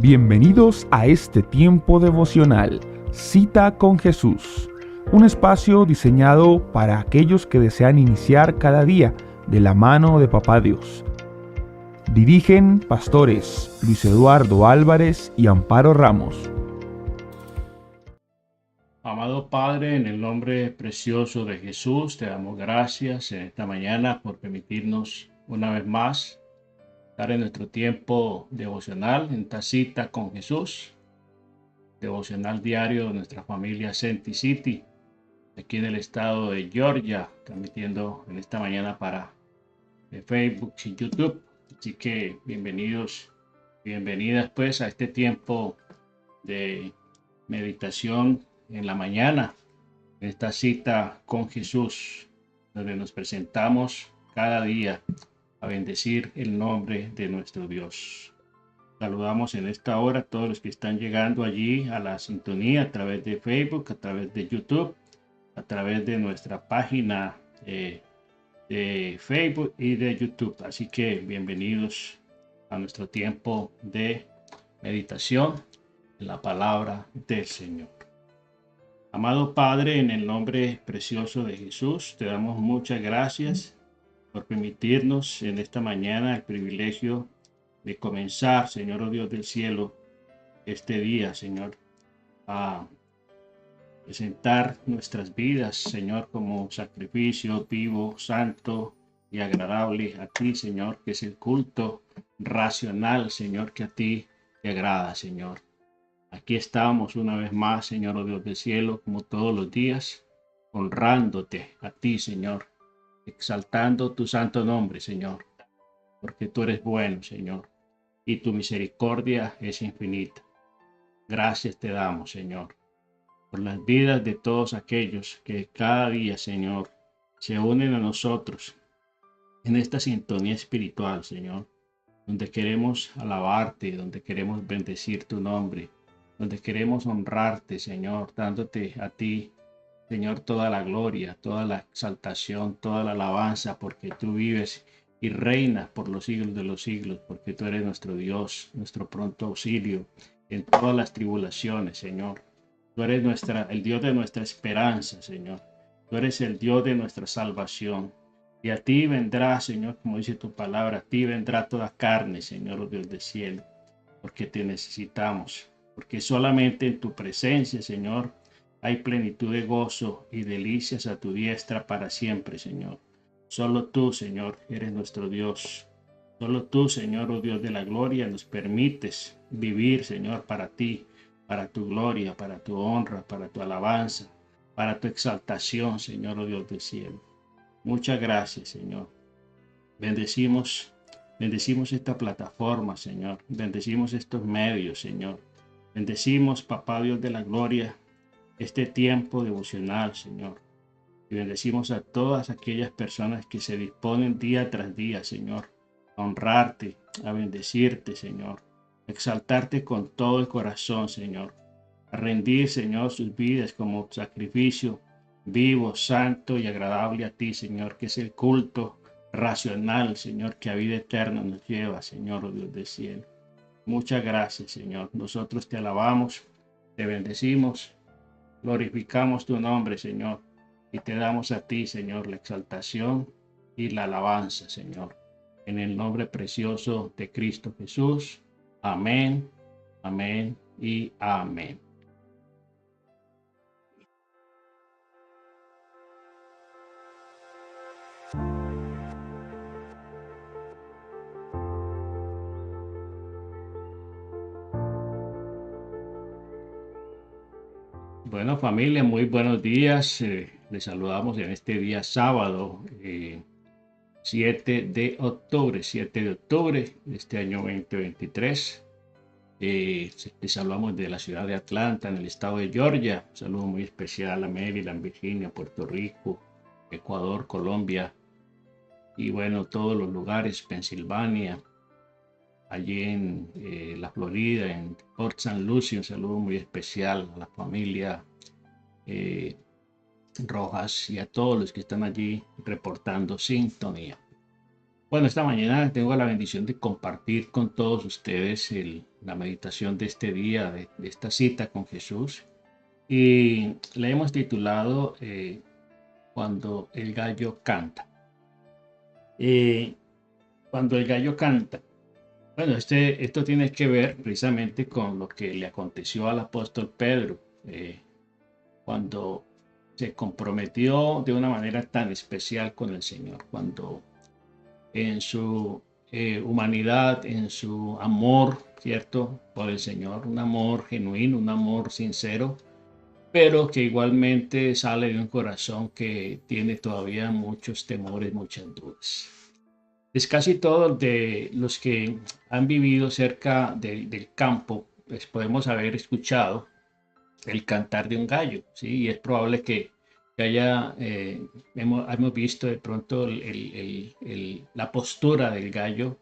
Bienvenidos a este tiempo devocional, Cita con Jesús, un espacio diseñado para aquellos que desean iniciar cada día de la mano de Papá Dios. Dirigen pastores Luis Eduardo Álvarez y Amparo Ramos. Amado Padre, en el nombre precioso de Jesús, te damos gracias en esta mañana por permitirnos una vez más estar en nuestro tiempo devocional, en esta cita con Jesús, devocional diario de nuestra familia Senti City, aquí en el estado de Georgia, transmitiendo en esta mañana para Facebook y YouTube. Así que bienvenidos, bienvenidas pues a este tiempo de meditación en la mañana, en esta cita con Jesús, donde nos presentamos cada día a bendecir el nombre de nuestro Dios. Saludamos en esta hora a todos los que están llegando allí a la sintonía a través de Facebook, a través de YouTube, a través de nuestra página de Facebook y de YouTube. Así que bienvenidos a nuestro tiempo de meditación en la palabra del Señor. Amado Padre, en el nombre precioso de Jesús, te damos muchas gracias por permitirnos en esta mañana el privilegio de comenzar, Señor, oh Dios del cielo, este día, Señor, a presentar nuestras vidas, Señor, como sacrificio vivo, santo y agradable a ti, Señor, que es el culto racional, Señor, que a ti te agrada, Señor. Aquí estamos una vez más, Señor, oh Dios del cielo, como todos los días, honrándote a ti, Señor, exaltando tu santo nombre, Señor, porque tú eres bueno, Señor, y tu misericordia es infinita. Gracias te damos, Señor, por las vidas de todos aquellos que cada día, Señor, se unen a nosotros en esta sintonía espiritual, Señor, donde queremos alabarte, donde queremos bendecir tu nombre, donde queremos honrarte, Señor, dándote a ti, Señor, toda la gloria, toda la exaltación, toda la alabanza, porque tú vives y reinas por los siglos de los siglos, porque tú eres nuestro Dios, nuestro pronto auxilio en todas las tribulaciones, Señor. Tú eres el Dios de nuestra esperanza, Señor. Tú eres el Dios de nuestra salvación. Y a ti vendrá, Señor, como dice tu palabra, a ti vendrá toda carne, Señor, oh Dios del cielo, porque te necesitamos, porque solamente en tu presencia, Señor, hay plenitud de gozo y delicias a tu diestra para siempre, Señor. Solo tú, Señor, eres nuestro Dios. Solo tú, Señor, oh Dios de la gloria, nos permites vivir, Señor, para ti, para tu gloria, para tu honra, para tu alabanza, para tu exaltación, Señor, oh Dios del cielo. Muchas gracias, Señor. Bendecimos esta plataforma, Señor. Bendecimos estos medios, Señor. Bendecimos, Papá Dios de la gloria, este tiempo devocional, Señor. Y bendecimos a todas aquellas personas que se disponen día tras día, Señor, a honrarte, a bendecirte, Señor, a exaltarte con todo el corazón, Señor, a rendir, Señor, sus vidas como sacrificio vivo, santo y agradable a ti, Señor, que es el culto racional, Señor, que a vida eterna nos lleva, Señor, oh Dios del cielo. Muchas gracias, Señor. Nosotros te alabamos, te bendecimos, glorificamos tu nombre, Señor, y te damos a ti, Señor, la exaltación y la alabanza, Señor. En el nombre precioso de Cristo Jesús. Amén, amén y amén. Bueno, familia, muy buenos días. Les saludamos en este día sábado, 7 de octubre de este año 2023. Les hablamos de la ciudad de Atlanta, en el estado de Georgia. Un saludo muy especial a Maryland, Virginia, Puerto Rico, Ecuador, Colombia y bueno, todos los lugares, Pensilvania, allí en la Florida, en Port St. Lucie. Un saludo muy especial a la familia Rojas y a todos los que están allí reportando sintonía. Bueno, esta mañana tengo la bendición de compartir con todos ustedes la meditación de este día, de esta cita con Jesús. Y la hemos titulado Cuando el gallo canta. Eh, Cuando el gallo canta. Bueno, esto tiene que ver precisamente con lo que le aconteció al apóstol Pedro, cuando se comprometió de una manera tan especial con el Señor, cuando en su humanidad, en su amor, ¿cierto? Por el Señor, un amor genuino, un amor sincero, pero que igualmente sale de un corazón que tiene todavía muchos temores, muchas dudas. Es casi todos de los que han vivido cerca del campo, pues podemos haber escuchado el cantar de un gallo, ¿sí? Y es probable que hemos visto de pronto la postura del gallo,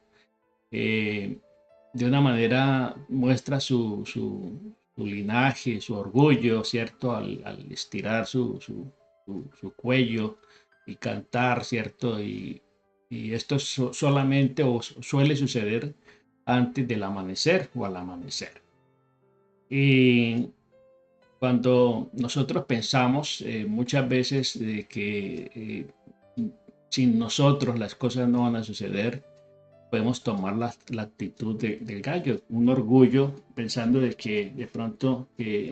eh, de una manera muestra su linaje, su orgullo, ¿cierto? Al estirar su cuello y cantar, ¿cierto? Y esto solamente o suele suceder antes del amanecer o al amanecer. Y cuando nosotros pensamos muchas veces de que sin nosotros las cosas no van a suceder, podemos tomar la actitud del gallo, un orgullo pensando de que de pronto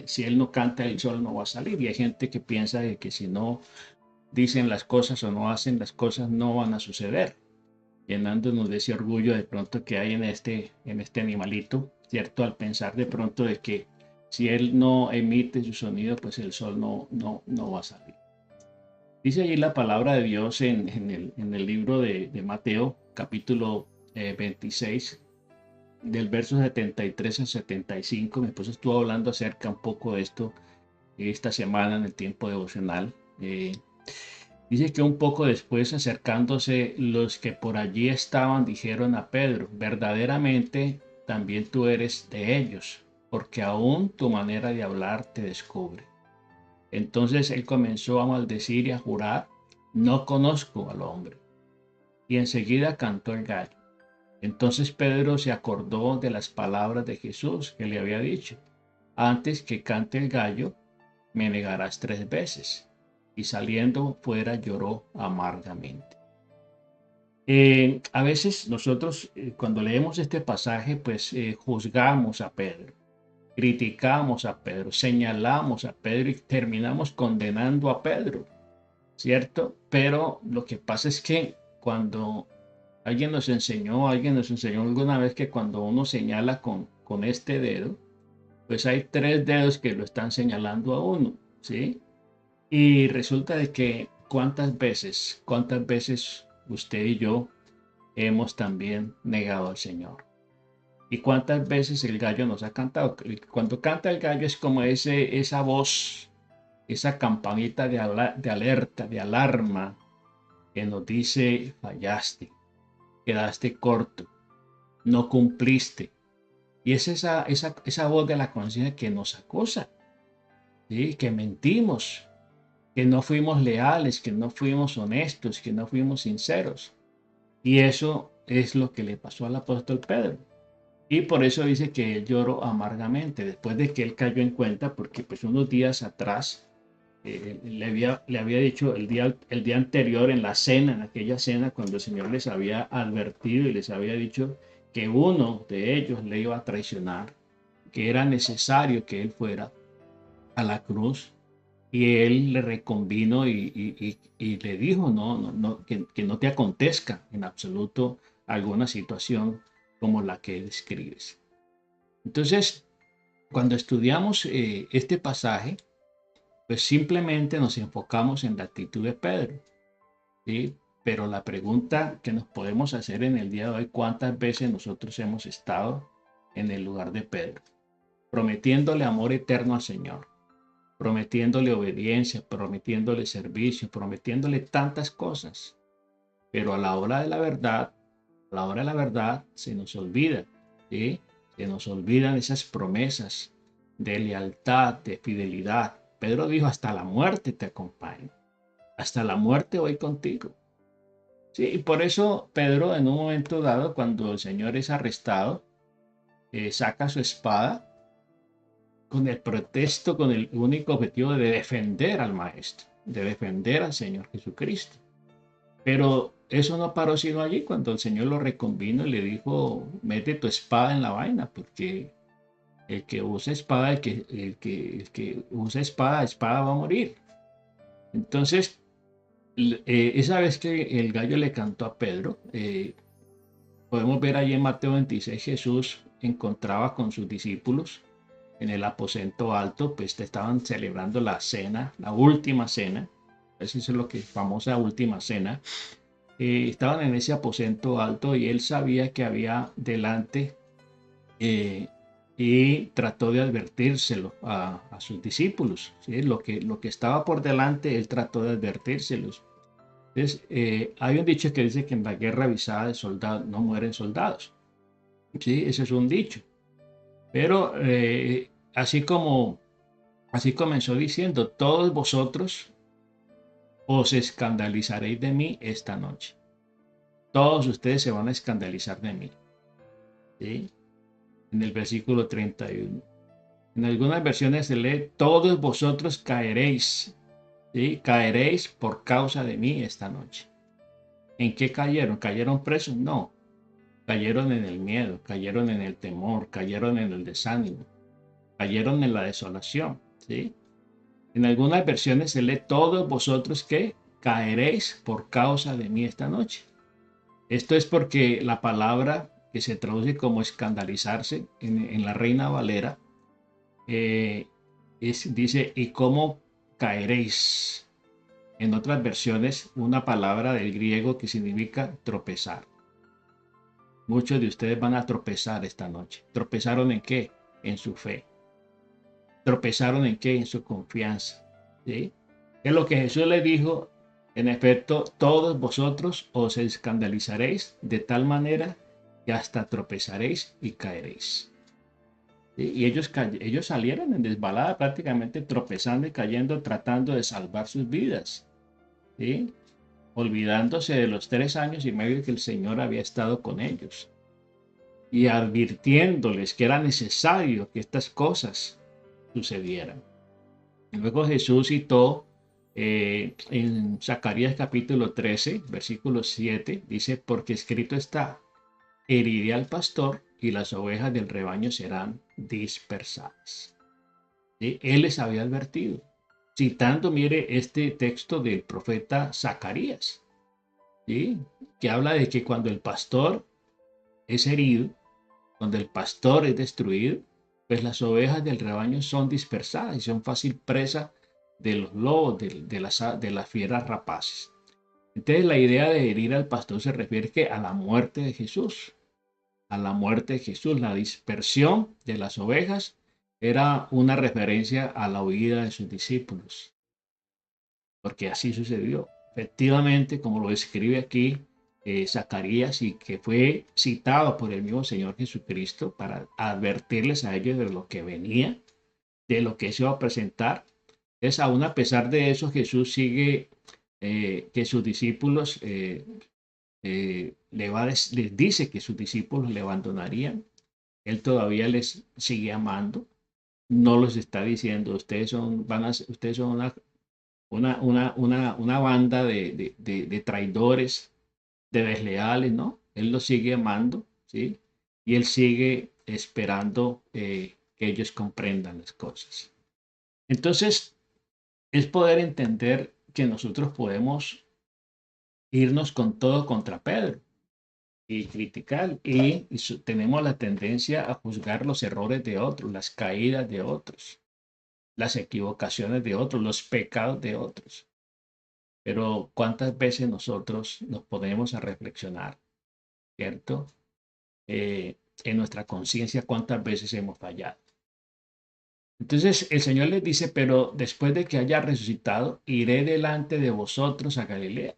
si él no canta el sol no va a salir. Y hay gente que piensa de que si no dicen las cosas o no hacen las cosas no van a suceder, llenándonos de ese orgullo de pronto que hay en este animalito, ¿cierto? Al pensar de pronto de que si él no emite su sonido, pues el sol no va a salir. Dice allí la palabra de Dios en el libro de Mateo, capítulo 26, del verso 73 al 75. Mi esposo estuvo hablando acerca un poco de esto esta semana en el tiempo devocional. Dice que un poco después, acercándose los que por allí estaban, dijeron a Pedro: verdaderamente también tú eres de ellos, porque aún tu manera de hablar te descubre. Entonces él comenzó a maldecir y a jurar: no conozco al hombre. Y enseguida cantó el gallo. Entonces Pedro se acordó de las palabras de Jesús que le había dicho: antes que cante el gallo, me negarás 3 veces. Y saliendo fuera lloró amargamente. A veces nosotros cuando leemos este pasaje, pues juzgamos a Pedro, criticamos a Pedro, señalamos a Pedro y terminamos condenando a Pedro, ¿cierto? Pero lo que pasa es que cuando alguien nos enseñó alguna vez que cuando uno señala con este dedo, pues hay 3 dedos que lo están señalando a uno, ¿sí? Y resulta de que cuántas veces usted y yo hemos también negado al Señor. Y cuántas veces el gallo nos ha cantado. Cuando canta el gallo es como esa voz, esa campanita de alerta, de alarma, que nos dice: fallaste, quedaste corto, no cumpliste. Y es esa voz de la conciencia que nos acusa, ¿sí? Que mentimos, que no fuimos leales, que no fuimos honestos, que no fuimos sinceros. Y eso es lo que le pasó al apóstol Pedro. Y por eso dice que él lloró amargamente, después de que él cayó en cuenta, porque pues unos días atrás le había dicho el día anterior en la cena, en aquella cena, cuando el Señor les había advertido y les había dicho que uno de ellos le iba a traicionar, que era necesario que él fuera a la cruz. Y él le reconvino y le dijo: que no te acontezca en absoluto alguna situación como la que describes. Entonces, cuando estudiamos este pasaje, pues simplemente nos enfocamos en la actitud de Pedro, ¿sí? Pero la pregunta que nos podemos hacer en el día de hoy: ¿cuántas veces nosotros hemos estado en el lugar de Pedro, prometiéndole amor eterno al Señor, prometiéndole obediencia, prometiéndole servicio, prometiéndole tantas cosas, pero a la hora de la verdad, a la hora de la verdad se nos olvida, ¿sí? Se nos olvidan esas promesas de lealtad, de fidelidad. Pedro dijo: hasta la muerte te acompaño, hasta la muerte voy contigo. Sí, y por eso Pedro, en un momento dado, cuando el Señor es arrestado, saca su espada con el pretexto, con el único objetivo de defender al Maestro, de defender al Señor Jesucristo. Pero eso no paró sino allí cuando el Señor lo reconvino y le dijo, mete tu espada en la vaina, porque el que usa espada, el que usa espada, espada va a morir. Entonces, esa vez que el gallo le cantó a Pedro, podemos ver allí en Mateo 26, Jesús encontraba con sus discípulos en el aposento alto, pues estaban celebrando la cena, la última cena, eso es lo que es famosa última cena. Estaban en ese aposento alto y él sabía que había delante eh, y trató de advertírselo a sus discípulos, ¿sí? Lo que estaba por delante, él trató de advertírselos. Entonces, hay un dicho que dice que en la guerra avisada de soldados no mueren soldados. Sí, ese es un dicho. Pero así comenzó diciendo, todos vosotros os escandalizaréis de mí esta noche. Todos ustedes se van a escandalizar de mí. ¿Sí? En el versículo 31. En algunas versiones se lee, todos vosotros caeréis. ¿Sí? Caeréis por causa de mí esta noche. ¿En qué cayeron? ¿Cayeron presos? No. Cayeron en el miedo, cayeron en el temor, cayeron en el desánimo, cayeron en la desolación. ¿Sí? En algunas versiones se lee, todos vosotros que caeréis por causa de mí esta noche. Esto es porque la palabra que se traduce como escandalizarse en la Reina Valera eh, dice, ¿y cómo caeréis? En otras versiones, una palabra del griego que significa tropezar. Muchos de ustedes van a tropezar esta noche. ¿Tropezaron en qué? En su fe. ¿Tropezaron en qué? En su confianza. ¿Sí? Es lo que Jesús le dijo. En efecto, todos vosotros os escandalizaréis de tal manera que hasta tropezaréis y caeréis. ¿Sí? Y ellos salieron en desbalada prácticamente tropezando y cayendo, tratando de salvar sus vidas. ¿Sí? Olvidándose de los 3 años y medio que el Señor había estado con ellos y advirtiéndoles que era necesario que estas cosas sucedieran. Luego Jesús citó en Zacarías capítulo 13, versículo 7, dice, porque escrito está, heriré al pastor y las ovejas del rebaño serán dispersadas. ¿Sí? Él les había advertido, citando, mire, este texto del profeta Zacarías, ¿sí? Que habla de que cuando el pastor es herido, cuando el pastor es destruido, pues las ovejas del rebaño son dispersadas y son fácil presa de los lobos, de las fieras rapaces. Entonces la idea de herir al pastor se refiere que a la muerte de Jesús, a la muerte de Jesús, la dispersión de las ovejas era una referencia a la huida de sus discípulos, porque así sucedió. Efectivamente, como lo describe aquí Zacarías y que fue citado por el mismo Señor Jesucristo para advertirles a ellos de lo que venía, de lo que se iba a presentar. Es aún a pesar de eso, Jesús sigue que sus discípulos les dice que sus discípulos le abandonarían. Él todavía les sigue amando. No los está diciendo, ustedes son una banda de traidores, de desleales, ¿no? Él los sigue amando, ¿sí? Y él sigue esperando que ellos comprendan las cosas. Entonces, es poder entender que nosotros podemos irnos con todo contra Pedro y criticar y tenemos la tendencia a juzgar los errores de otros, las caídas de otros, las equivocaciones de otros, los pecados de otros. Pero ¿cuántas veces nosotros nos ponemos a reflexionar, cierto? En nuestra conciencia, ¿cuántas veces hemos fallado? Entonces el Señor les dice, pero después de que haya resucitado, iré delante de vosotros a Galilea.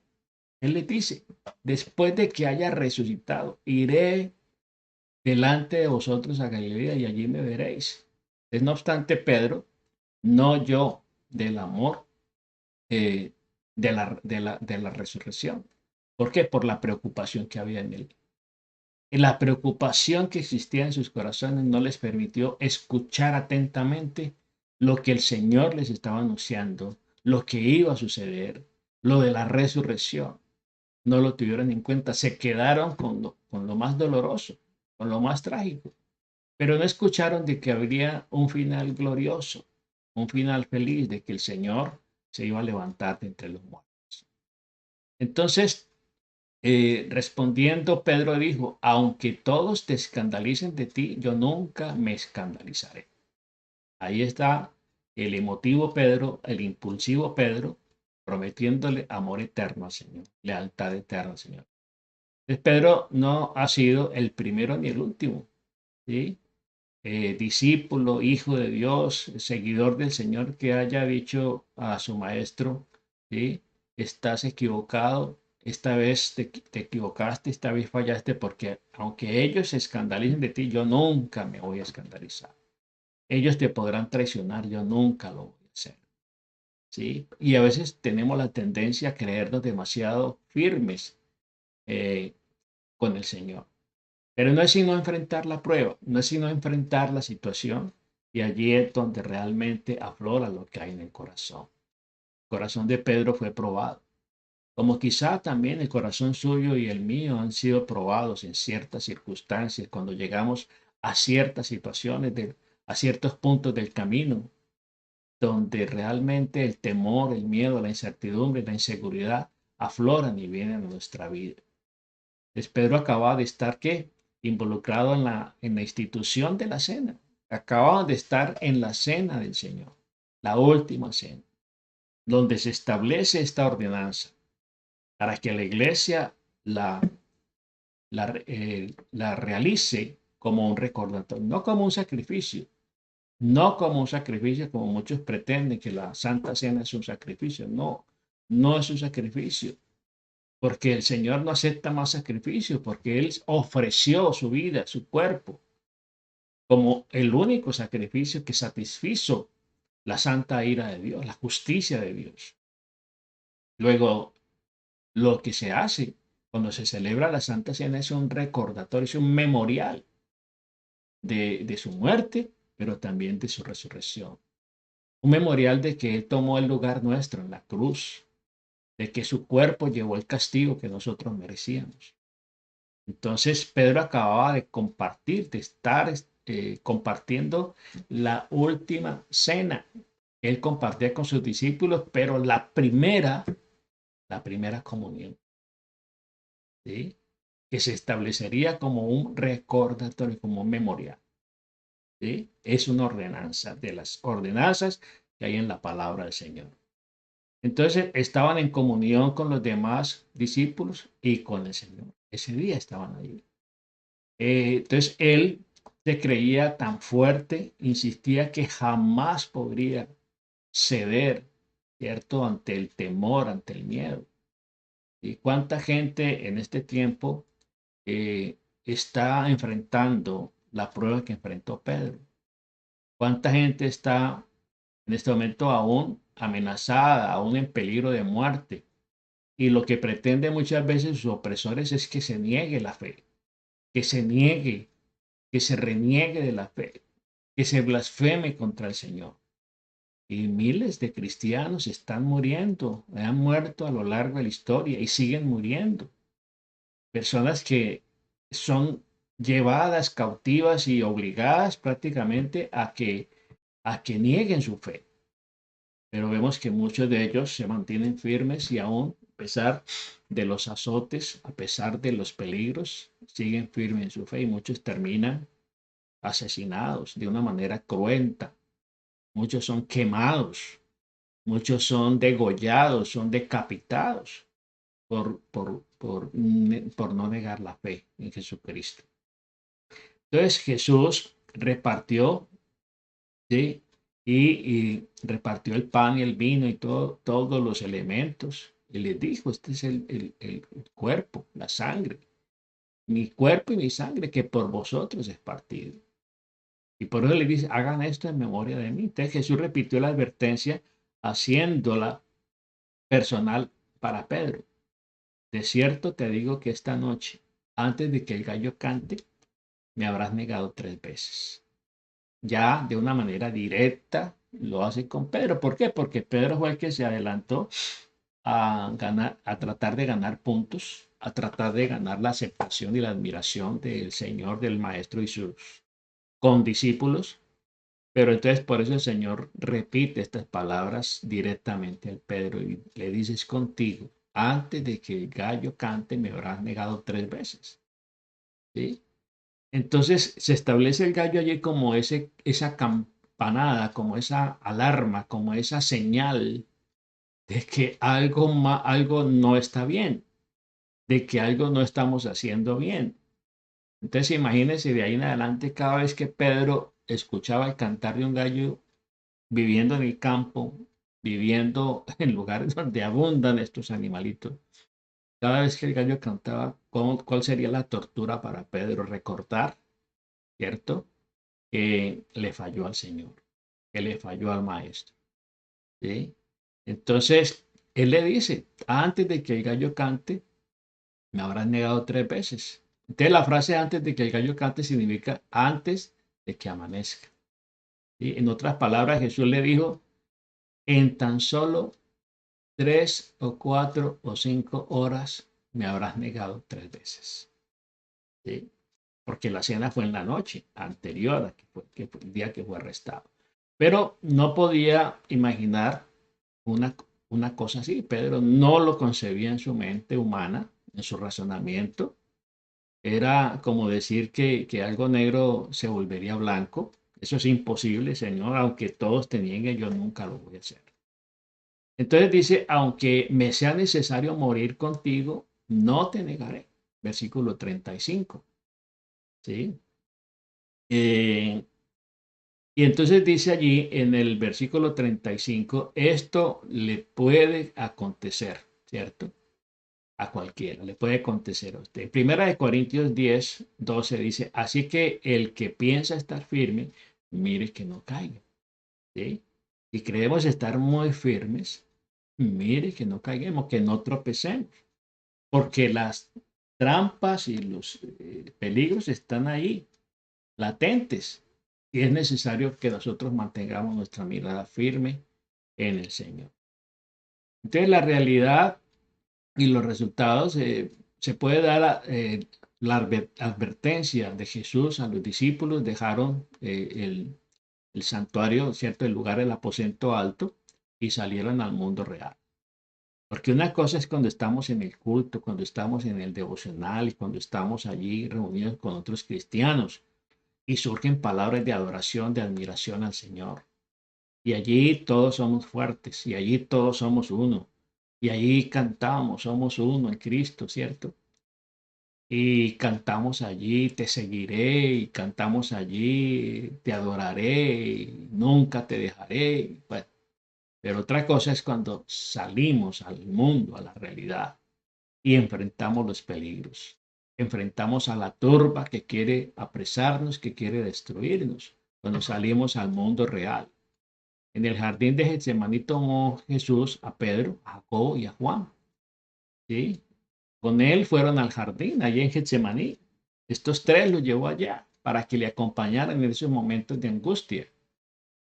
Él les dice, después de que haya resucitado, iré delante de vosotros a Galilea y allí me veréis. Es no obstante, Pedro no oyó del amor eh, de la resurrección. ¿Por qué? Por la preocupación que había en él. La preocupación que existía en sus corazones no les permitió escuchar atentamente lo que el Señor les estaba anunciando, lo que iba a suceder, lo de la resurrección. No lo tuvieron en cuenta, se quedaron con lo más doloroso, con lo más trágico, pero no escucharon de que habría un final glorioso, un final feliz, de que el Señor se iba a levantar de entre los muertos. Entonces, respondiendo, Pedro dijo, aunque todos te escandalicen de ti, yo nunca me escandalizaré. Ahí está el emotivo Pedro, el impulsivo Pedro, prometiéndole amor eterno al Señor, lealtad eterna al Señor. Entonces, Pedro no ha sido el primero ni el último, ¿sí? Discípulo, hijo de Dios, seguidor del Señor, que haya dicho a su maestro, ¿sí? Estás equivocado, esta vez te equivocaste, esta vez fallaste, porque aunque ellos se escandalicen de ti, yo nunca me voy a escandalizar. Ellos te podrán traicionar, yo nunca lo voy a hacer, ¿sí? Y a veces tenemos la tendencia a creernos demasiado firmes eh, con el Señor. Pero no es sino enfrentar la prueba, no es sino enfrentar la situación, y allí es donde realmente aflora lo que hay en el corazón. El corazón de Pedro fue probado, como quizá también el corazón suyo y el mío han sido probados en ciertas circunstancias cuando llegamos a ciertas situaciones, a ciertos puntos del camino, donde realmente el temor, el miedo, la incertidumbre, la inseguridad afloran y vienen a nuestra vida. Pues Pedro acababa de estar, ¿qué? Involucrado en la institución de la cena. Acababa de estar en la cena del Señor, la última cena, donde se establece esta ordenanza para que la iglesia la realice como un recordatorio, no como un sacrificio, no como un sacrificio como muchos pretenden que la Santa Cena es un sacrificio. No, no es un sacrificio, porque el Señor no acepta más sacrificios, porque Él ofreció su vida, su cuerpo, como el único sacrificio que satisfizo la santa ira de Dios, la justicia de Dios. Luego, lo que se hace cuando se celebra la Santa Cena es un recordatorio, es un memorial de su muerte, pero también de su resurrección. Un memorial de que Él tomó el lugar nuestro en la cruz, de que su cuerpo llevó el castigo que nosotros merecíamos. Entonces Pedro acababa de compartir, de estar compartiendo la última cena. Él compartía con sus discípulos, pero la primera comunión, ¿sí? Que se establecería como un recordatorio, como un memorial, ¿sí? Es una ordenanza de las ordenanzas que hay en la palabra del Señor. Entonces estaban en comunión con los demás discípulos y con el Señor. Ese día estaban ahí. Entonces él se creía tan fuerte, insistía que jamás podría ceder, ¿cierto? Ante el temor, ante el miedo. ¿Y cuánta gente en este tiempo eh, está enfrentando la prueba que enfrentó Pedro? ¿Cuánta gente está en este momento aún amenazada, aún en peligro de muerte? Y lo que pretende muchas veces sus opresores es que se niegue la fe, que se niegue, que se reniegue de la fe, que se blasfeme contra el Señor. Y miles de cristianos están muriendo, han muerto a lo largo de la historia y siguen muriendo. Personas que son llevadas cautivas y obligadas prácticamente a que nieguen su fe. Pero vemos que muchos de ellos se mantienen firmes y aún a pesar de los azotes, a pesar de los peligros, siguen firmes en su fe y muchos terminan asesinados de una manera cruenta. Muchos son quemados, muchos son degollados, son decapitados por no negar la fe en Jesucristo. Entonces Jesús repartió, ¿sí? Y repartió el pan y el vino y todos los elementos. Y les dijo, este es el cuerpo, la sangre, mi cuerpo y mi sangre que por vosotros es partido. Y por eso le dice, hagan esto en memoria de mí. Entonces Jesús repitió la advertencia haciéndola personal para Pedro. De cierto te digo que esta noche, antes de que el gallo cante, me habrás negado 3 veces. Ya de una manera directa lo hace con Pedro. ¿Por qué? Porque Pedro fue el que se adelantó a ganar, a tratar de ganar puntos, a tratar de ganar la aceptación y la admiración del Señor, del Maestro y sus condiscípulos. Pero entonces por eso el Señor repite estas palabras directamente al Pedro y le dices contigo, antes de que el gallo cante me habrás negado 3 veces. ¿Sí? Entonces se establece el gallo allí como esa campanada, como esa alarma, como esa señal de que algo no está bien, de que algo no estamos haciendo bien. Entonces imagínense de ahí en adelante, cada vez que Pedro escuchaba el cantar de un gallo, viviendo en el campo, viviendo en lugares donde abundan estos animalitos, cada vez que el gallo cantaba, ¿cuál sería la tortura para Pedro? Recordar, ¿cierto? Que le falló al Señor, que le falló al Maestro. ¿Sí? Entonces, él le dice, antes de que el gallo cante, me habrás negado 3 veces. Entonces, la frase antes de que el gallo cante significa antes de que amanezca. ¿Sí? En otras palabras, Jesús le dijo, en tan solo 3 o 4 o 5 horas me habrás negado 3 veces. ¿Sí? Porque la cena fue en la noche anterior a que fue el día que fue arrestado. Pero no podía imaginar una, una cosa así. Pedro no lo concebía en su mente humana, en su razonamiento. Era como decir que algo negro se volvería blanco. Eso es imposible, Señor, aunque todos te nieguen, yo nunca lo voy a hacer. Entonces dice, aunque me sea necesario morir contigo, no te negaré. Versículo 35. ¿Sí? Eh, y entonces dice allí en el versículo 35, esto le puede acontecer, ¿cierto? A cualquiera, le puede acontecer a usted. Primera de Corintios 10, 12 dice, así que el que piensa estar firme, mire que no caiga. ¿Sí? Si creemos estar muy firmes, mire que no caigamos, que no tropecemos, porque las trampas y los peligros están ahí, latentes, y es necesario que nosotros mantengamos nuestra mirada firme en el Señor. Entonces, la realidad y los resultados se puede dar la advertencia de Jesús a los discípulos, dejaron el santuario, ¿cierto? El lugar, el aposento alto, y salieron al mundo real. Porque una cosa es cuando estamos en el culto, cuando estamos en el devocional y cuando estamos allí reunidos con otros cristianos y surgen palabras de adoración, de admiración al Señor. Y allí todos somos fuertes y allí todos somos uno. Y allí cantamos, somos uno en Cristo, ¿cierto? Y cantamos allí, te seguiré, y cantamos allí, te adoraré, y nunca te dejaré. Bueno, pero otra cosa es cuando salimos al mundo, a la realidad, y enfrentamos los peligros. Enfrentamos a la turba que quiere apresarnos, que quiere destruirnos, cuando salimos al mundo real. En el jardín de Getsemaní tomó Jesús a Pedro, a Jacobo y a Juan. ¿Sí? Con él fueron al jardín, allí en Getsemaní. Estos tres los llevó allá para que le acompañaran en esos momentos de angustia.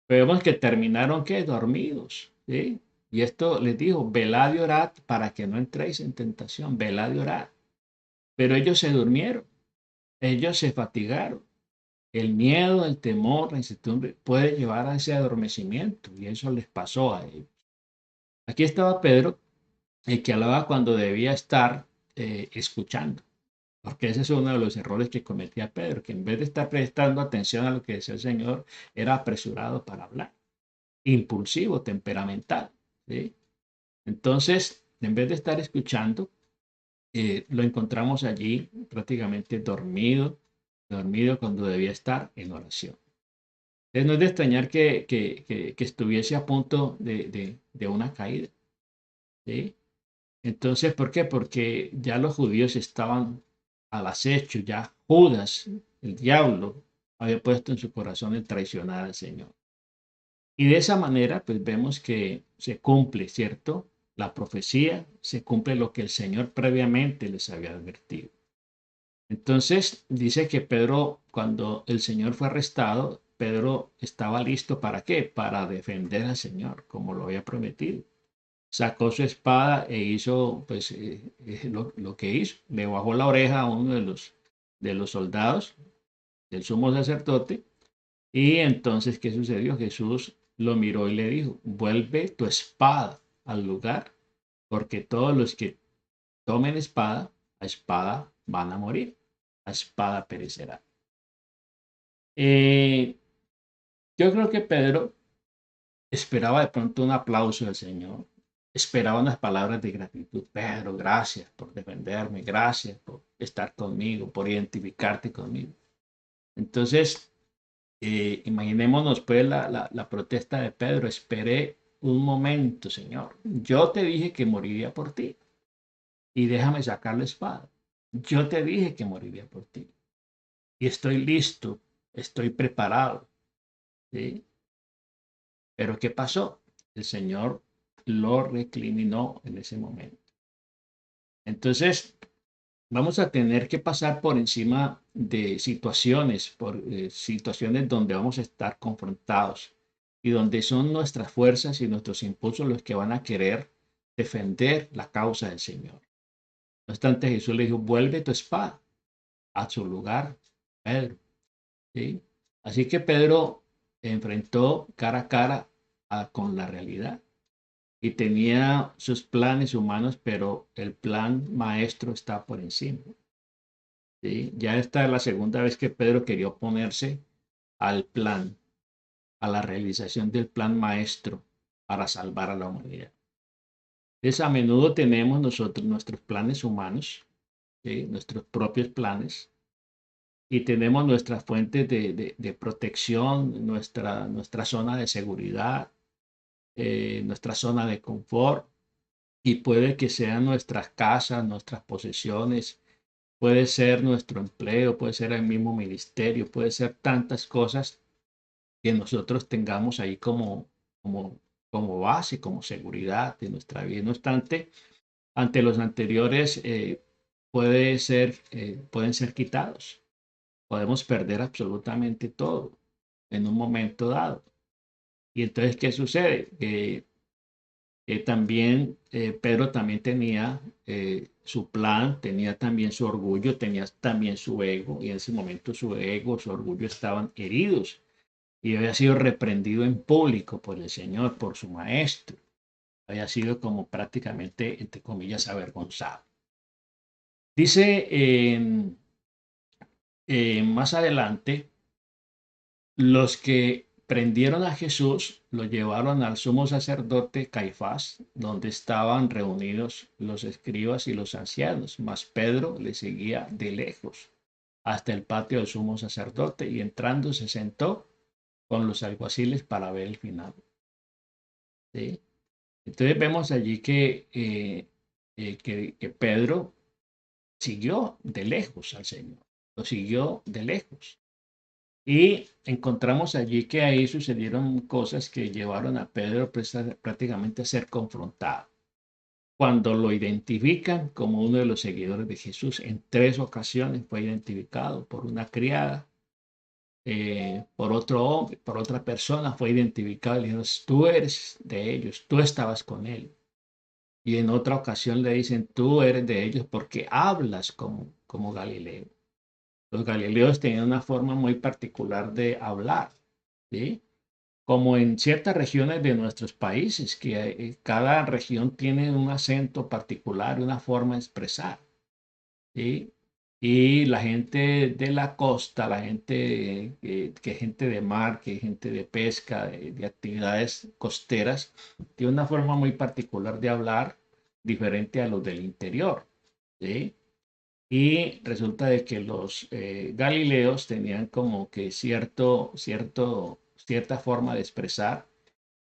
Pero vemos que terminaron ¿qué? Dormidos. ¿Sí? Y esto les dijo, velad y orad para que no entréis en tentación, velad y orad. Pero ellos se durmieron, ellos se fatigaron. El miedo, el temor, la incertidumbre puede llevar a ese adormecimiento y eso les pasó a ellos. Aquí estaba Pedro, el que hablaba cuando debía estar escuchando, porque ese es uno de los errores que cometía Pedro, que en vez de estar prestando atención a lo que decía el Señor, era apresurado para hablar, impulsivo, temperamental. ¿Sí? Entonces, en vez de estar escuchando, lo encontramos allí prácticamente dormido, dormido cuando debía estar en oración. Entonces, no es de extrañar que estuviese a punto de una caída. ¿Sí? Entonces, ¿por qué? Porque ya los judíos estaban al acecho, ya Judas, el diablo, había puesto en su corazón el traicionar al Señor. Y de esa manera, pues vemos que se cumple, ¿cierto? La profecía, se cumple lo que el Señor previamente les había advertido. Entonces dice que Pedro, cuando el Señor fue arrestado, Pedro estaba listo ¿para qué? Para defender al Señor, como lo había prometido. Sacó su espada e hizo pues lo que hizo. Le bajó la oreja a uno de los soldados del sumo sacerdote. Y entonces, ¿qué sucedió? Jesús lo miró y le dijo, vuelve tu espada al lugar, porque todos los que tomen espada, a espada van a morir, a espada perecerá. Eh, yo creo que Pedro esperaba de pronto un aplauso del Señor, esperaba unas palabras de gratitud. Pedro, gracias por defenderme, gracias por estar conmigo, por identificarte conmigo. Entonces, imaginémonos pues la protesta de Pedro. Esperé un momento, Señor. Yo te dije que moriría por ti y déjame sacar la espada. Yo te dije que moriría por ti y estoy listo, estoy preparado. ¿Sí? Pero ¿qué pasó? El Señor lo recriminó en ese momento. Entonces, vamos a tener que pasar por encima de situaciones, por situaciones donde vamos a estar confrontados y donde son nuestras fuerzas y nuestros impulsos los que van a querer defender la causa del Señor. No obstante, Jesús le dijo, vuelve tu espada a su lugar, Pedro. ¿Sí? Así que Pedro enfrentó cara a cara con la realidad y tenía sus planes humanos, pero el plan maestro está por encima. ¿Sí? Ya esta es la segunda vez que Pedro quería oponerse al plan, a la realización del plan maestro para salvar a la humanidad. Entonces, a menudo tenemos nosotros nuestros planes humanos, ¿sí? Nuestros propios planes, y tenemos nuestras fuentes de protección, nuestra zona de seguridad, nuestra zona de confort, y puede que sean nuestras casas, nuestras posesiones, puede ser nuestro empleo, puede ser el mismo ministerio, puede ser tantas cosas que nosotros tengamos ahí como, como base, como seguridad de nuestra vida. No obstante, ante los anteriores pueden ser quitados. Podemos perder absolutamente todo en un momento dado. Y entonces, ¿qué sucede? También Pedro también tenía su plan, tenía también su orgullo, tenía también su ego, y en ese momento su ego, su orgullo estaban heridos y había sido reprendido en público por el Señor, por su maestro. Había sido como prácticamente, entre comillas, avergonzado. Dice más adelante, los que prendieron a Jesús lo llevaron al sumo sacerdote Caifás, donde estaban reunidos los escribas y los ancianos, mas Pedro le seguía de lejos hasta el patio del sumo sacerdote y entrando se sentó con los alguaciles para ver el final. ¿Sí? Entonces vemos allí que Pedro siguió de lejos al Señor, lo siguió de lejos. Y encontramos allí que ahí sucedieron cosas que llevaron a Pedro prácticamente a ser confrontado. Cuando lo identifican como uno de los seguidores de Jesús, en 3 ocasiones fue identificado por una criada, por otro hombre, por otra persona, fue identificado y le dijeron, tú eres de ellos, tú estabas con él. Y en otra ocasión le dicen, tú eres de ellos porque hablas como Galileo. Los galileos tenían una forma muy particular de hablar, ¿sí? Como en ciertas regiones de nuestros países, que cada región tiene un acento particular, una forma de expresar, ¿sí? Y la gente de la costa, la gente que gente de mar, que gente de pesca, de actividades costeras, tiene una forma muy particular de hablar diferente a los del interior, ¿sí? Y resulta de que los galileos tenían como que cierta forma de expresar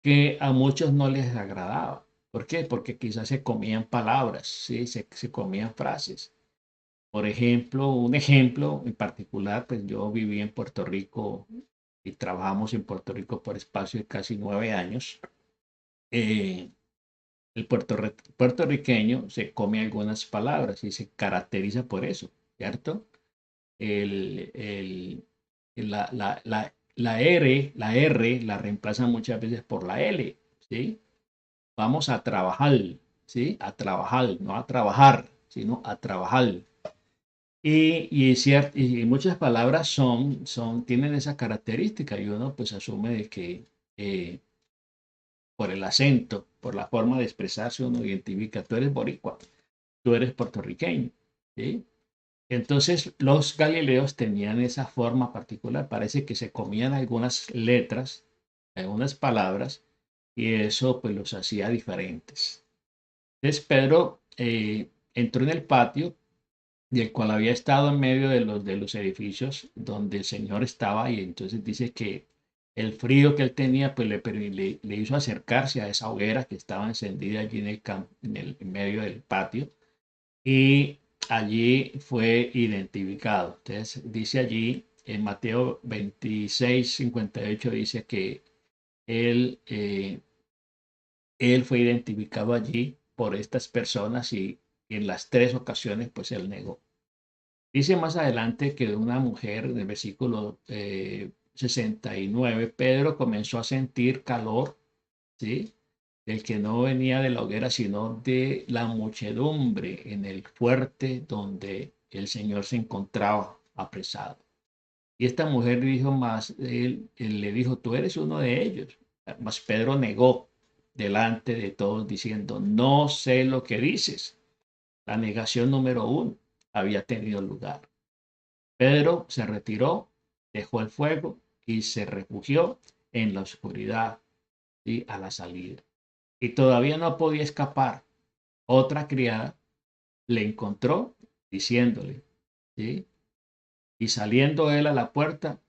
que a muchos no les agradaba. ¿Por qué? Porque quizás se comían palabras, ¿sí? Se comían frases. Por ejemplo, un ejemplo en particular, pues yo viví en Puerto Rico y trabajamos en Puerto Rico por espacio de casi 9 años. Eh, el puertorriqueño se come algunas palabras y se caracteriza por eso, ¿cierto? el, el- la R la reemplazan muchas veces por la L, ¿sí? Vamos a trabajar, ¿sí? A trabajar, no a trabajar, sino a trabajar. Y muchas palabras tienen esa característica y uno pues asume de que eh, por el acento, por la forma de expresarse, uno identifica, tú eres boricua, tú eres puertorriqueño, ¿sí? Entonces los galileos tenían esa forma particular, parece que se comían algunas letras, algunas palabras, y eso pues los hacía diferentes. Entonces Pedro entró en el patio, del cual había estado en medio de los edificios donde el Señor estaba, y entonces dice que el frío que él tenía pues le hizo acercarse a esa hoguera que estaba encendida allí en medio del patio, y allí fue identificado. Entonces dice allí en Mateo 26:58, dice que él, eh, él fue identificado allí por estas personas, y en las tres ocasiones pues él negó. Dice más adelante que una mujer, en el versículo 69, Pedro comenzó a sentir calor, ¿sí? El que no venía de la hoguera, sino de la muchedumbre en el fuerte donde el Señor se encontraba apresado. Y esta mujer dijo más, él le dijo, tú eres uno de ellos. Mas Pedro negó delante de todos diciendo, no sé lo que dices. La negación número uno había tenido lugar. Pedro se retiró, dejó el fuego y se refugió en la oscuridad y a la salida. Y todavía no podía escapar. Otra criada le encontró diciéndole, ¿sí? Y saliendo él a la puerta,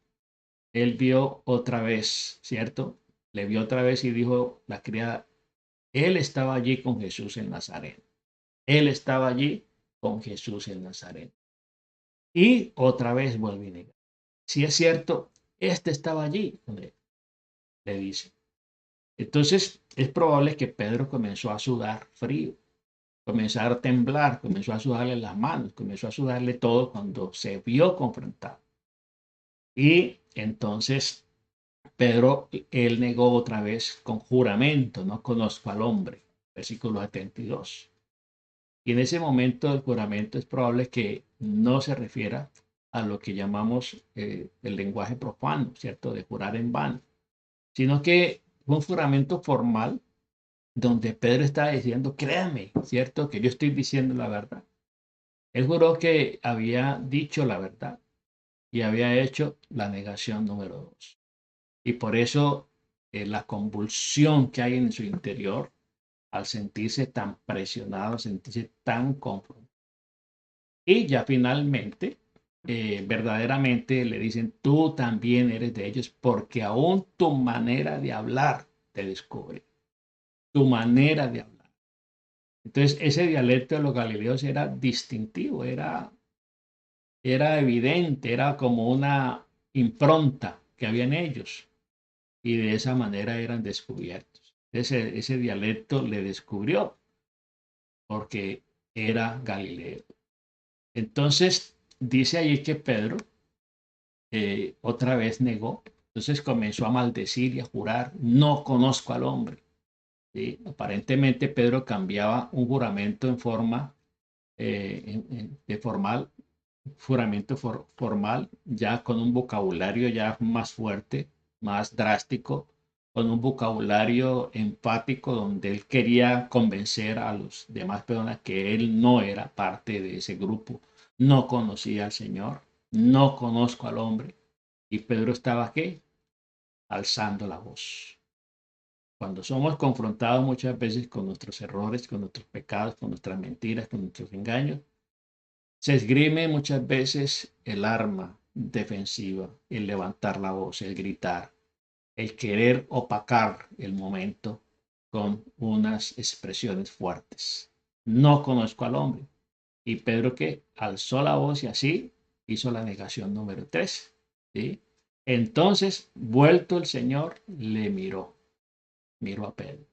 él vio otra vez, ¿cierto? Le vio otra vez y dijo la criada, él estaba allí con Jesús en Nazaret. Él estaba allí con Jesús en Nazaret. Y otra vez vuelve y niega. Si es cierto, este estaba allí con él, le dice. Entonces es probable que Pedro comenzó a sudar frío, comenzó a temblar, comenzó a sudarle las manos, comenzó a sudarle todo cuando se vio confrontado. Y entonces Pedro, él negó otra vez con juramento, no conozco al hombre, versículo 72. Y en ese momento del juramento es probable que no se refiera a lo que llamamos el lenguaje profano, ¿cierto? De jurar en vano, sino que fue un juramento formal donde Pedro está diciendo, créame, ¿cierto? Que yo estoy diciendo la verdad. Él juró que había dicho la verdad y había hecho la negación número dos. Y por eso la convulsión que hay en su interior al sentirse tan presionado, sentirse tan confrontado. Y ya finalmente, verdaderamente le dicen, tú también eres de ellos porque aún tu manera de hablar te descubre, tu manera de hablar. Entonces, ese dialecto de los galileos era distintivo, era evidente, era como una impronta que había en ellos, y de esa manera eran descubiertos. Ese dialecto le descubrió porque era Galileo. Entonces, dice allí que Pedro otra vez negó. Entonces comenzó a maldecir y a jurar, no conozco al hombre. ¿Sí? Aparentemente Pedro cambiaba un juramento en forma de formal, juramento formal, ya con un vocabulario ya más fuerte, más drástico, con un vocabulario enfático donde él quería convencer a los demás personas que él no era parte de ese grupo, no conocía al Señor, no conozco al hombre. Y Pedro estaba aquí alzando la voz. Cuando somos confrontados muchas veces con nuestros errores, con nuestros pecados, con nuestras mentiras, con nuestros engaños, se esgrime muchas veces el arma defensiva, el levantar la voz, el gritar, el querer opacar el momento con unas expresiones fuertes. No conozco al hombre. Y Pedro que alzó la voz y así hizo la negación número 3. ¿Sí? Entonces, vuelto el Señor, le miró a Pedro,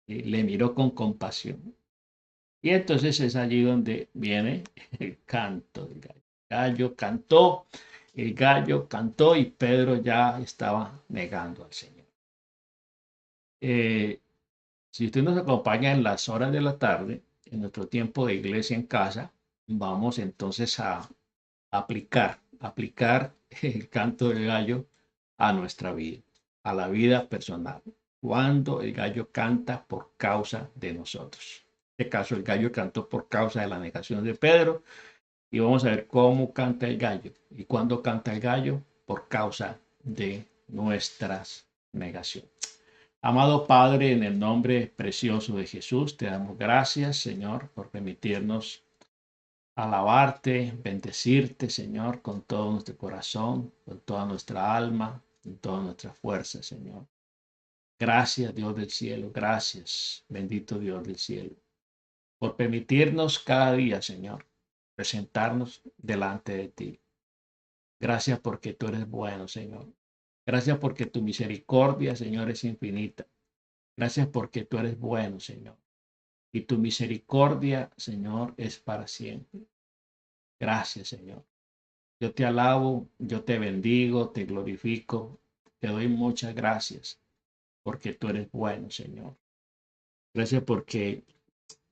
¿sí? Le miró con compasión. Y entonces es allí donde viene el canto del gallo. el gallo cantó y Pedro ya estaba negando al Señor. Eh, si usted nos acompaña en las horas de la tarde, en nuestro tiempo de iglesia en casa, vamos entonces a aplicar el canto del gallo a nuestra vida, a la vida personal. Cuando el gallo canta por causa de nosotros. En este caso, el gallo cantó por causa de la negación de Pedro y vamos a ver cómo canta el gallo. ¿Y cuándo canta el gallo? Por causa de nuestras negaciones. Amado Padre, en el nombre precioso de Jesús, te damos gracias, Señor, por permitirnos alabarte, bendecirte, Señor, con todo nuestro corazón, con toda nuestra alma, con toda nuestra fuerza, Señor. Gracias, Dios del cielo, gracias, bendito Dios del cielo, por permitirnos cada día, Señor, presentarnos delante de ti. Gracias porque tú eres bueno, Señor. Gracias porque tu misericordia, Señor, es infinita. Gracias porque tú eres bueno, Señor. Y tu misericordia, Señor, es para siempre. Gracias, Señor. Yo te alabo, yo te bendigo, te glorifico, te doy muchas gracias porque tú eres bueno, Señor. Gracias porque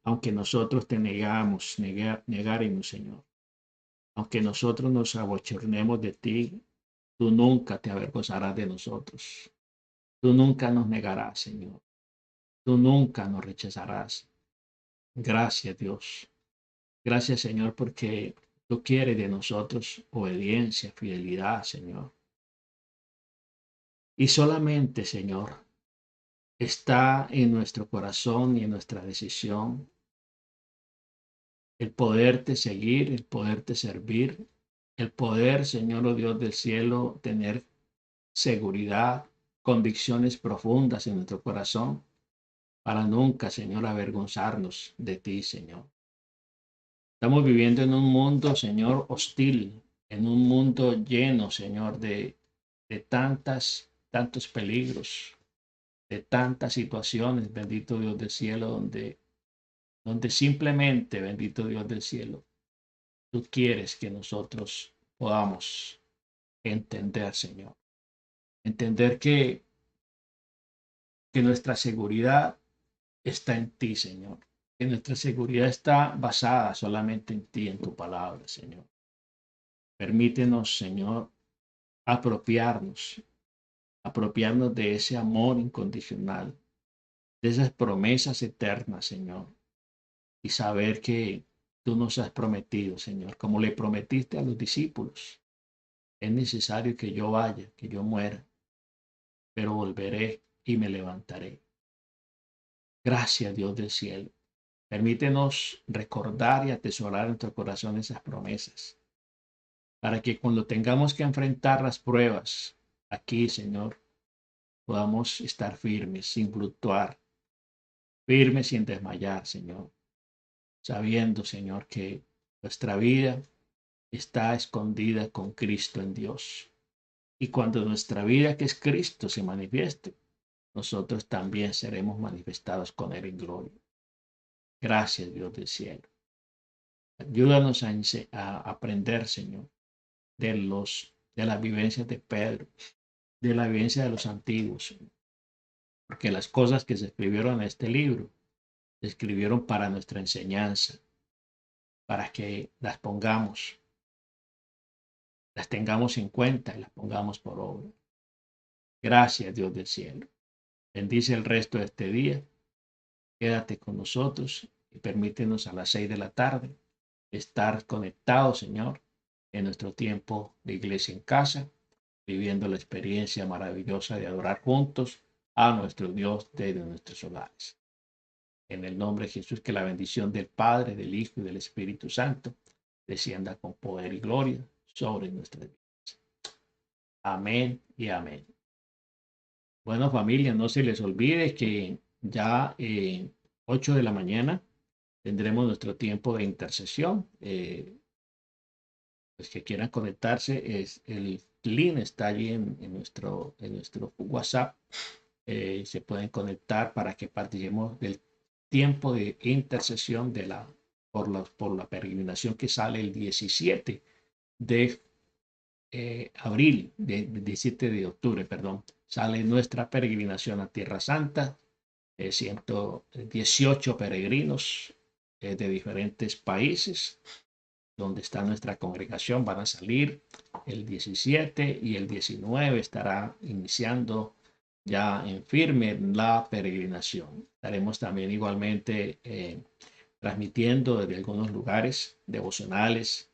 aunque nosotros te negaremos, Señor, aunque nosotros nos abochornemos de ti, tú nunca te avergonzarás de nosotros. Tú nunca nos negarás, Señor. Tú nunca nos rechazarás. Gracias, Dios. Gracias, Señor, porque tú quieres de nosotros obediencia, fidelidad, Señor. Y solamente, Señor, está en nuestro corazón y en nuestra decisión el poderte seguir, el poderte servir, el poder, Señor, oh Dios del cielo, tener seguridad, convicciones profundas en nuestro corazón para nunca, Señor, avergonzarnos de ti, Señor. Estamos viviendo en un mundo, Señor, hostil, en un mundo lleno, Señor, de tantos peligros, de tantas situaciones, bendito Dios del cielo, donde simplemente, bendito Dios del cielo, tú quieres que nosotros podamos entender, Señor. Entender que nuestra seguridad está en ti, Señor. Que nuestra seguridad está basada solamente en ti, en tu palabra, Señor. Permítenos, Señor, apropiarnos, apropiarnos de ese amor incondicional, de esas promesas eternas, Señor, y saber que tú nos has prometido, Señor, como le prometiste a los discípulos. Es necesario que yo vaya, que yo muera, pero volveré y me levantaré. Gracias, Dios del cielo. Permítenos recordar y atesorar en nuestro corazón esas promesas, para que cuando tengamos que enfrentar las pruebas aquí, Señor, podamos estar firmes, sin fluctuar, firmes sin desmayar, Señor, sabiendo, Señor, que nuestra vida está escondida con Cristo en Dios. Y cuando nuestra vida, que es Cristo, se manifieste, nosotros también seremos manifestados con Él en gloria. Gracias, Dios del cielo. Ayúdanos a aprender, Señor, de las vivencias de Pedro, de la vivencia de los antiguos, Señor. Porque las cosas que se escribieron en este libro se escribieron para nuestra enseñanza, para que las tengamos en cuenta y las pongamos por obra. Gracias, Dios del cielo. Bendice el resto de este día. Quédate con nosotros y permítenos a las 6 de la tarde estar conectados, Señor, en nuestro tiempo de iglesia en casa, viviendo la experiencia maravillosa de adorar juntos a nuestro Dios desde nuestros hogares. En el nombre de Jesús, que la bendición del Padre, del Hijo y del Espíritu Santo descienda con poder y gloria sobre nuestras vidas. Amén y amén. Bueno, familia, no se les olvide que ya 8 de la mañana tendremos nuestro tiempo de intercesión. Los que quieran conectarse, el link está allí en nuestro WhatsApp. Se pueden conectar para que participemos del tiempo de intercesión por la peregrinación que sale el 17 de del 17 de octubre, perdón, sale nuestra peregrinación a Tierra Santa. 118 peregrinos de diferentes países donde está nuestra congregación van a salir el 17 y el 19 estará iniciando ya en firme la peregrinación. Estaremos también igualmente transmitiendo desde algunos lugares devocionales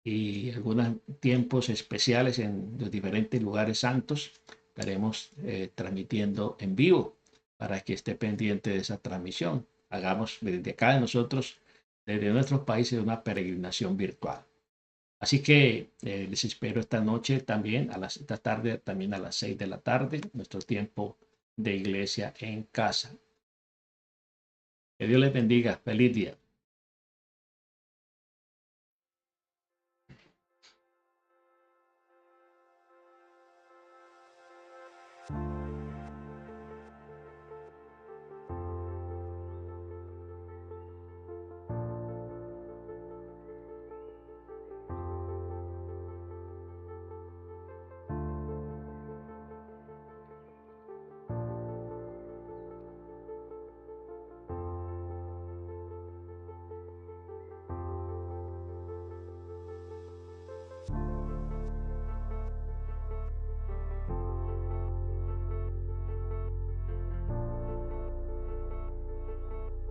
y algunos tiempos especiales en los diferentes lugares santos. Estaremos transmitiendo en vivo para que esté pendiente de esa transmisión. Hagamos desde acá de nosotros, desde nuestros países, una peregrinación virtual. Así que les espero esta noche también, esta tarde también a las 6 de la tarde, nuestro tiempo de iglesia en casa. Que Dios les bendiga. Feliz día.